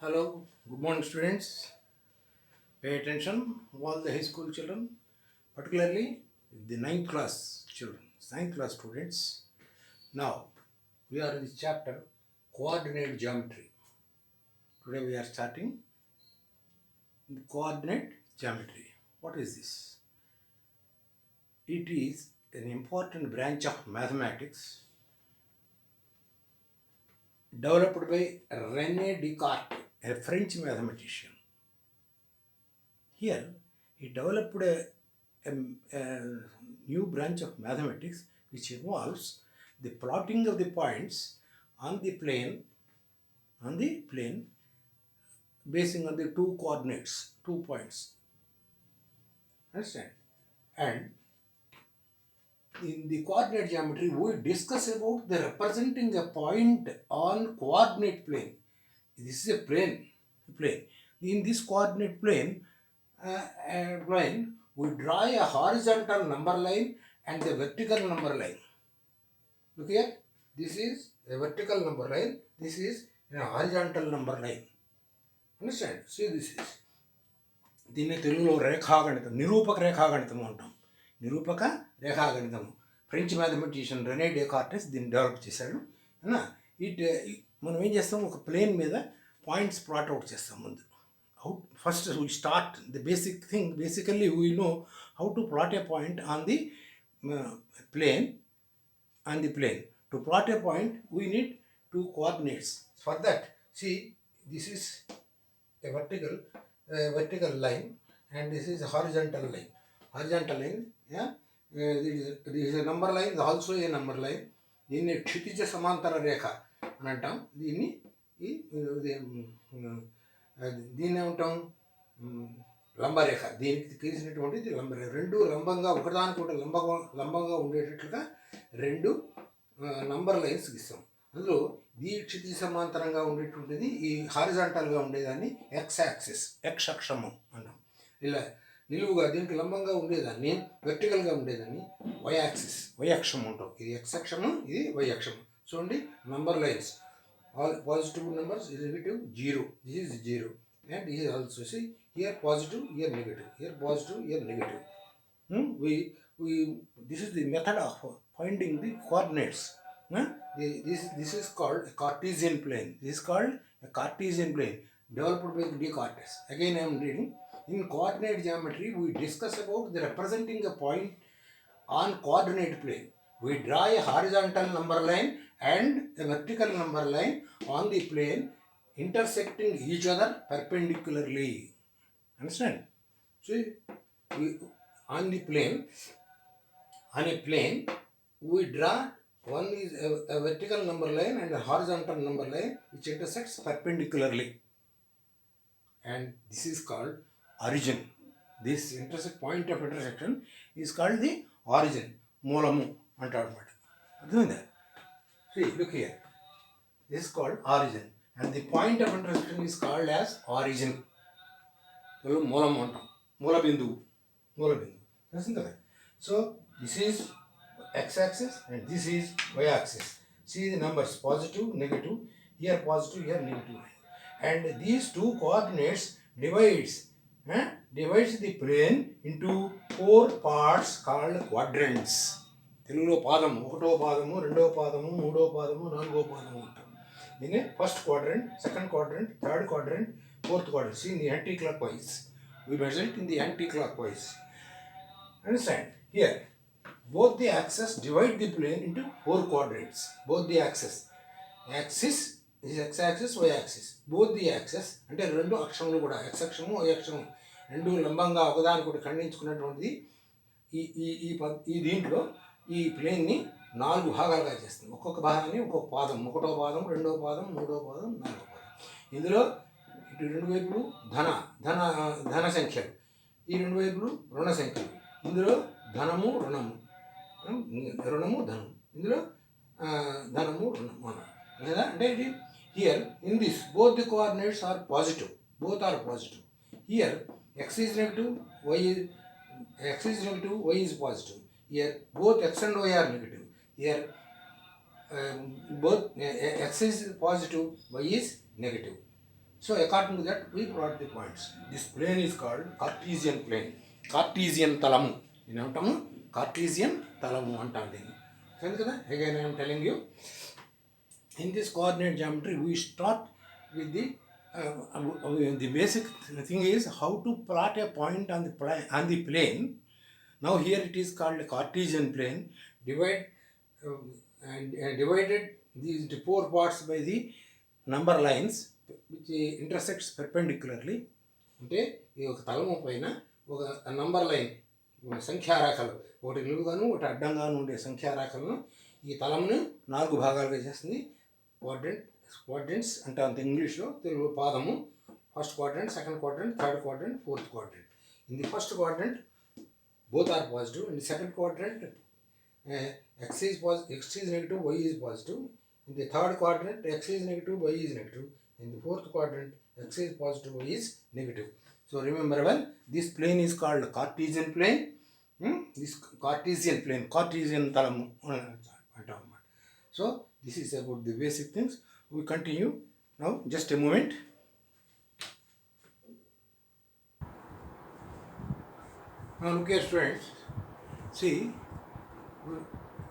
Hello, good morning students. Pay attention, all the high school children, particularly the ninth class children, ninth class students. Now, we are in the chapter Coordinate Geometry. Today we are starting the Coordinate Geometry. What is this? It is an important branch of mathematics developed by René Descartes, a French mathematician. Here, he developed a new branch of mathematics which involves the plotting of the points on the plane, basing on the two coordinates, 2 points. Understand? And in the coordinate geometry, we discuss about the representing a point on coordinate plane. This is a plane. In this coordinate plane, we draw a horizontal number line and a vertical number line. Look here, this is a vertical number line, this is a horizontal number line. Understand? See, this is దీన్ని తెలుగులో రేఖాగణితం, నిరూపక రేఖాగణితం అంటాం. నిరూపక రేఖాగణితం French mathematician Rene డెకార్టెస్ దీన్ని develop చేశాడు. మనం ఏం చేస్తాం, ఒక plane మీద పాయింట్స్ ప్లాట్ అవుట్ చేస్తాం. ముందు first we start the basic thing. Basically we know how to plot a point on the plane. To plot a point we need two coordinates. For that, see, this is a vertical line and this is a horizontal line. Yeah, this is a number line, is also a number line. దీన్ని క్షితిజ సమాంతర రేఖ అని అంటాం. దీన్ని ఏమంటాం, లంబరేఖ. దీనికి తీసినటువంటిది లంబరేఖ. రెండు లంబంగా, ఒకదానికి ఒకటి లంబంగా ఉండేటట్లుగా రెండు నంబర్ లైన్స్ గీస్తాం. అందులో ఈ క్షితిజ సమాంతరంగా ఉండేటువంటిది, ఈ హారిజాంటల్గా ఉండేదాన్ని ఎక్స్ యాక్సిస్, ఎక్స్ అక్షము అన్నాం. ఇలా నిలువుగా దీనికి లంబంగా ఉండేదాన్ని, వెర్టికల్గా ఉండేదాన్ని వై యాక్సిస్, వై అక్షం ఉంటాం. ఇది ఎక్స్ అక్షము, ఇది వై అక్షము. చూడండి, number lines. All positive numbers is negative 0. This is 0, and this is also, see, here positive, here negative, here positive, here negative. This is the method of finding the coordinates. This is called a Cartesian plane. This is called a Cartesian plane developed by Descartes. Again I am reading. In coordinate geometry, we discuss about the representing a point on coordinate plane. We draw a horizontal number line and a vertical number line on the plane intersecting each other perpendicularly. Understand? See, on a plane we draw one is a vertical number line and a horizontal number line which intersects perpendicularly, and this is called origin. This point of intersection is called the origin. మూలము అంటాడు అన్నమాట. అర్థమైందా? See, look here. This is called origin, and the point of intersection is called as origin. మూలం అంటాం, మూల బిందువు. తెలిసింది కదా? So this is x-axis and this is y-axis. See the numbers, positive, negative, here positive, here negative, and these two coordinates divides the plane into 4 parts called quadrants. తెలుగులో పాదము, ఒకటో పాదము, రెండవ పాదము, మూడో పాదము, నాలుగో పాదము అంటాం. దీన్ని first quadrant, second quadrant, third quadrant, fourth quadrant. See in the anti-clockwise. We measure it in the anti-clockwise. Understand? Here, both the axes divide the plane into 4 quadrants. Both the axis is x-axis, y-axis. Both the axes అంటే రెండు అక్షములు కూడా, x అక్షము, y అక్షము రెండు లంబంగా ఒకదానికొకటి ఖండించుకున్నటువంటిది. ఈ దీంట్లో ఈ ప్లేన్ని 4 భాగాలుగా చేస్తుంది. ఒక్కొక్క భాగాన్ని ఒక్కొక్క పాదం, ఒకటో పాదం, రెండో పాదం, మూడో పాదం, నాలుగో పాదం. ఇందులో ఇటు రెండు వైపులు ధన సంఖ్యలు, ఈ రెండు వైపులు రుణ సంఖ్యలు. ఇందులో ధనము, రుణము, ధనం. ఇందులో ధనము, రుణము అన్న లేదా అంటే ఇది here in this both the coordinates are positive. Here x is negative, y is positive. Here both x and y are negative. Here both x is positive, y is negative. So according to that, we plot the points. This plane is called Cartesian plane. Cartesian తలము. ఏమంటాము? Cartesian తలము అంటాం దీన్ని. సరే కదా? Again I am telling you, in this coordinate geometry, we start with the basic thing is how to plot a point on the plane. Now here it is called a Cartesian plane. Divided these four parts by the number lines which intersects perpendicularly. అంటే ఈ ఒక తలము పైన ఒక number line సంఖ్యారేఖలు, ఒకటి నిలువుగాను ఒకటి అడ్డంగాను ఉండే సంఖ్యారేఖలను ఈ తలమును 4 భాగాలుగా చేస్తుంది. క్వాడ్రంట్స్ అంటే అంత ఇంగ్లీష్లో, తెలుగు పాదము. First quadrant, second quadrant, third quadrant, fourth quadrant. In the first quadrant both are positive. In the second quadrant, x is negative, y is positive. In the third quadrant, x is negative, y is negative. In the fourth quadrant, x is positive, y is negative. So remember well, this plane is called Cartesian plane. This Cartesian plane, Cartesian talamu. So this is about the basic things. We continue now. Just a moment. Now look here, students. See,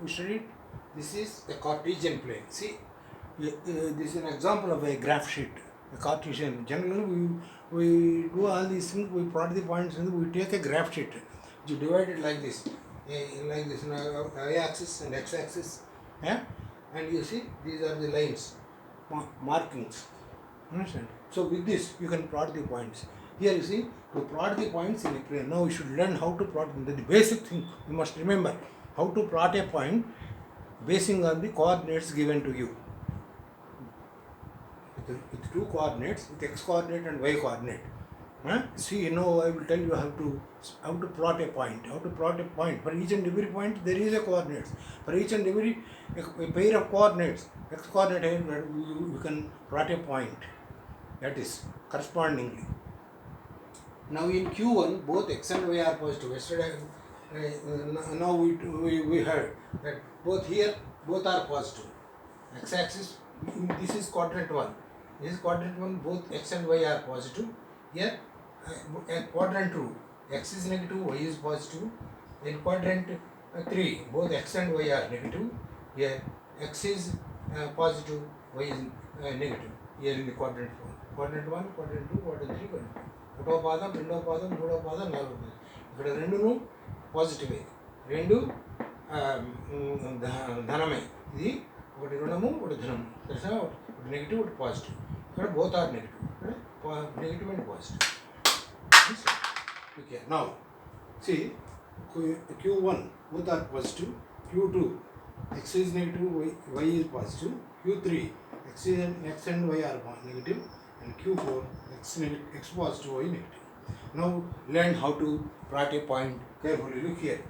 we studied this is a Cartesian plane. See, this is an example of a graph sheet. A Cartesian. Generally, we do all these things. We plot the points and we take a graph sheet. You divide it like this, y-axis and x-axis. Yeah, and you see these are the lines, markings. Understand? So with this, you can plot the points. Here you see, to plot the points in a plane. Now you should learn how to plot them. The basic thing you must remember, how to plot a point basing on the coordinates given to you. With two coordinates, with x coordinate and y coordinate. See, now I will tell you how to plot a point. How to plot a point. For each and every point there is a coordinates. For each and every a pair of coordinates, x coordinate, you can plot a point. That is correspondingly. Now in Q1, both x and y are positive. Yesterday, now we heard that both are positive. X-axis, this is quadrant 1. This is quadrant 1, both x and y are positive. Here, quadrant 2, x is negative, y is positive. In quadrant 3, both x and y are negative. Here, x is positive, y is negative. Here in the quadrant 4. Quadrant 1, quadrant 2, quadrant 3, quadrant 4. ఒకటో పాదం, రెండో పాదం, మూడో పాదం, నాలుగో పాదం. ఇక్కడ రెండును పాజిటివే, రెండు ధనమే. ఇది ఒకటి రుణము, ఒకటి ధనము. తెలుసా? ఒకటి నెగిటివ్, ఒకటి పాజిటివ్. ఇక్కడ బోత్ ఆర్ నెగిటివ్. ఇక్కడ negative and positive. Okay. Now see, Q1 both are positive. Q2 x is negative, y is positive. Q3 x and y are negative. And Q4 x positive, y negative. Now learn how to plot a point carefully. Look here.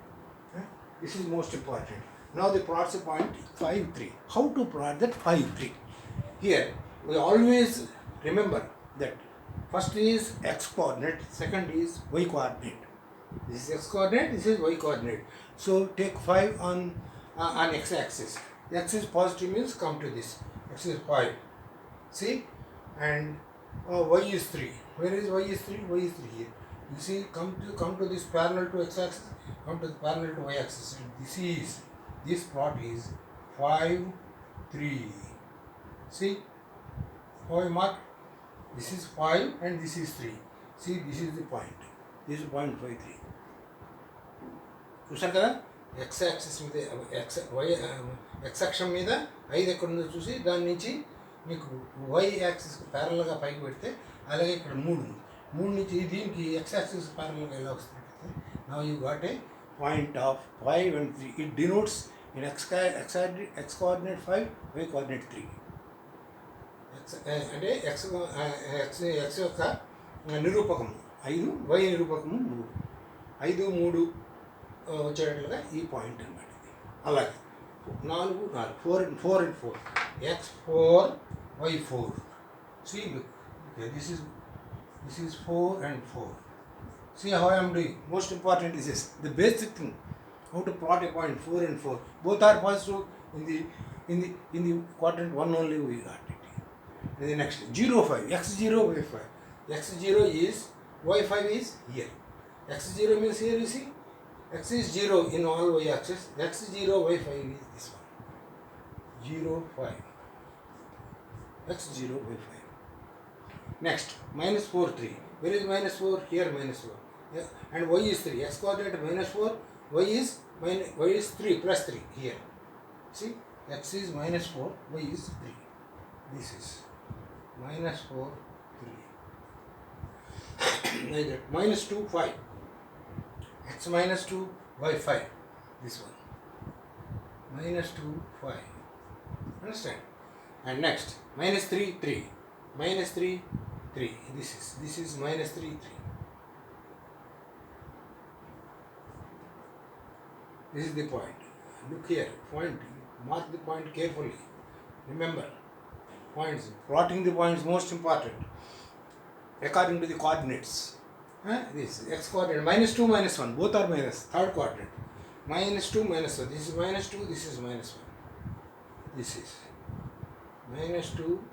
This is most important. Now they plot a point 5, 3. How to plot that 5, 3? Here we always remember that first is x coordinate, second is y coordinate. This is x coordinate, this is y coordinate. So take 5 on x-axis. X is positive means come to this. X is 5. See, and y is 3. Where is y is 3? Y is 3 here. You see, come to this parallel to x-axis, come to the parallel to y-axis. And this plot is 5, 3. See, how I mark? This is 5 and this is 3. See, this is the point. This is point 5, 3. చూసారు కదా? x-axis మీద x అక్షం మీద 5 ఎక్కడ ఉందో చూసి దాని నుంచి మీకు y యాక్సిస్కి ప్యారల్గా పైకి పెడితే, అలాగే ఇక్కడ 3 ఉంది. 3 నుంచి దీనికి x యాక్సిస్ ప్యారల్గా ఎలా వస్తుంది? Now you got a point of 5 and 3. It denotes in x coordinate 5, y coordinate 3. అంటే x యొక్క నిరూపకము 5, y నిరూపకము 3. 5, 3 వచ్చేటట్లుగా ఈ పాయింట్ అన్నమాట. అలాగే 4 and 4, x4, y4. See, look, okay, this is 4 and 4. See how I am doing. Most important is this, the basic thing, how to plot a point 4 and 4. Both are positive. In the quadrant 1 only we got it. And the next 0, 5, x0, y5. x0 is, y5 is here. x0 means here you see, x is 0 in all y axis, x0, y5 is this one, 0, 5, x0, y5. Next, minus 4, 3. Where is minus 4? Here minus 4. Yeah. And y is 3. X coordinate minus 4, y is 3 plus 3 here. See, x is minus 4, y is 3. This is minus 4, 3. Like that. Minus 2, 5. X minus 2, y 5. This one. Minus 2, 5. Understand? And next, minus 3, 3. Minus 3, 3. This is minus 3, 3. This is the point. Look here, point. Mark the point carefully. Remember, points. Plotting the points most important. According to the coordinates. This x coordinate minus 2, minus 1. Both are minus. Third coordinate. Minus 2, minus 1. This is minus 2. This is minus 1. This is minus 2,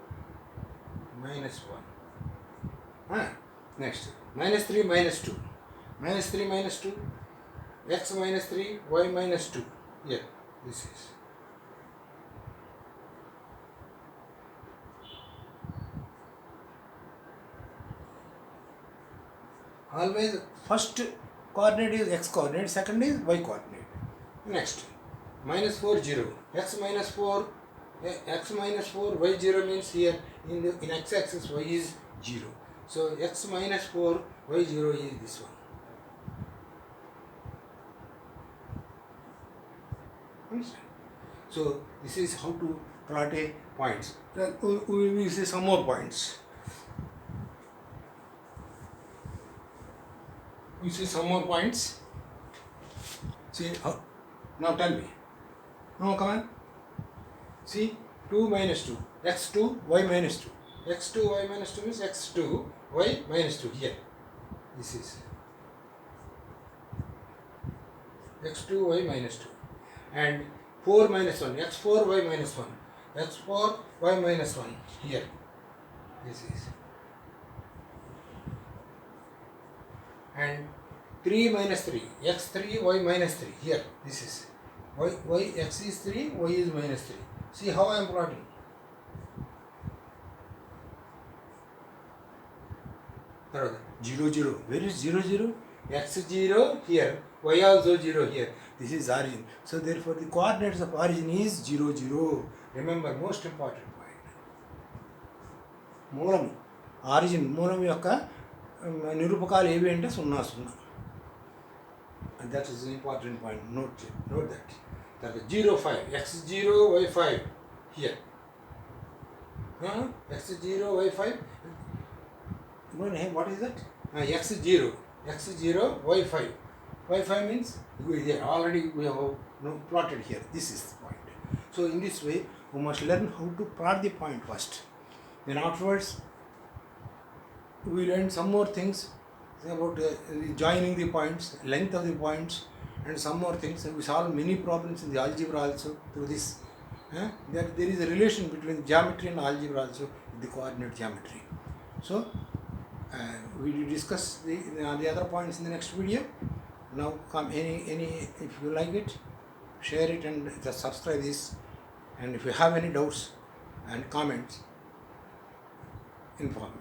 minus 1. Next, minus 3, minus 2. Minus 3, minus 2. X minus 3, y minus 2. Here, this is. Always first coordinate is x coordinate, second is y coordinate. Next, minus 4, 0. X minus 4, y 0 means here in x axis y is 0. So x minus 4, y 0 is this one. Understand? So this is how to plot a points. Then we will see some more points. We see some more points. See, now tell me. No, come on. See, 2 minus 2. x2, y minus 2. x2, y minus 2 means x2, y minus 2 here. This is x2, y minus 2. And 4 minus 1, x4, y minus 1. x4, y minus 1 here. This is. And 3 minus 3, x3, y minus 3 here. This is. X is 3, y is minus 3. See how I am plotting. Further, 0, 0. Where is 0, 0? X 0 here, y also 0 here. This is origin. So therefore the coordinates of origin is 0, 0. Remember, most important point. మూలం origin మూలం యొక్క నిరూపకాలు ఏవి అంటే 0, 0. And that is an important point. Note that. That is 0, 5. X 0, y 5 here. X 0, y 5. What is that? X 0. X 0, y 5. Y 5 means here. Already we have plotted here. This is the point. So in this way, we must learn how to plot the point first. Then afterwards, we learn some more things about joining the points, length of the points, and some more things. We solve many problems in the algebra also through this. There is a relation between geometry and algebra also, the coordinate geometry. So we will discuss the other points in the next video. Now come if you like it, share it and just subscribe this. And if you have any doubts and comments, inform me.